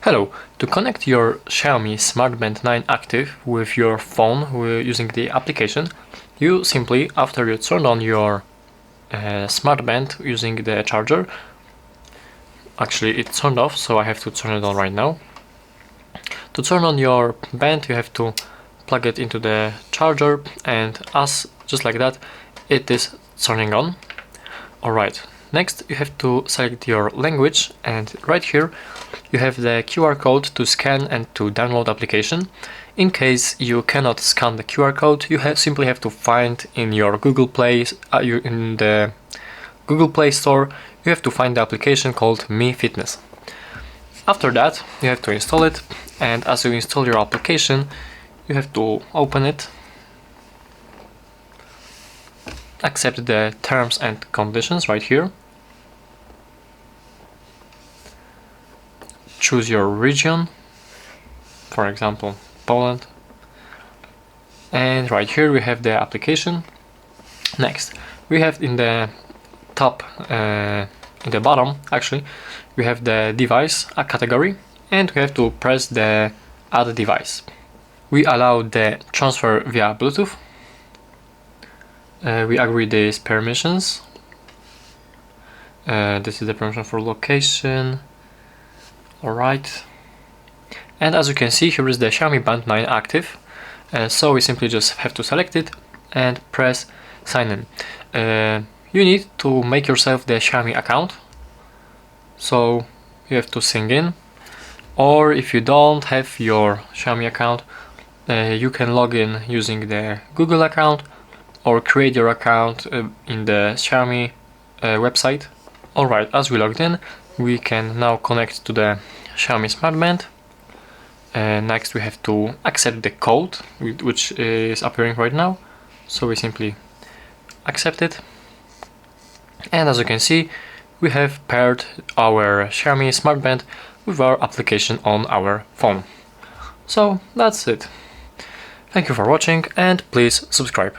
Hello! To connect your Xiaomi Smart Band 9 active with your phone using the application, you simply, after you turn on your Smart Band using the charger, actually it's turned off, so I have to turn it on right now. To turn on your band, you have to plug it into the charger, and just like that, it is turning on. Alright, next you have to select your language, and right here you have the QR code to scan and to download application. In case you cannot scan the QR code, you simply have to find in your Google Play, in the Google Play Store, you have to find the application called Mi Fitness. After that, you have to install it, and as you install your application, you have to open it, accept the terms and conditions right here, choose your region, for example Poland, and right here we have the application. Next we have in the top, in the bottom actually, we have the device, a category, and we have to press the add device. We allow the transfer via Bluetooth. We agree these permissions. This is the permission for location. Alright, and as you can see, here is the Xiaomi Band 9 active, so we simply just have to select it and press sign in. You need to make yourself the Xiaomi account, so you have to sign in, or if you don't have your Xiaomi account, you can log in using the Google account or create your account in the Xiaomi website. Alright, as we logged in, we can now connect to the Xiaomi Smart Band. Next we have to accept the code which is appearing right now, so we simply accept it, and as you can see, we have paired our Xiaomi Smart Band with our application on our phone. So that's it. Thank you for watching, and please subscribe.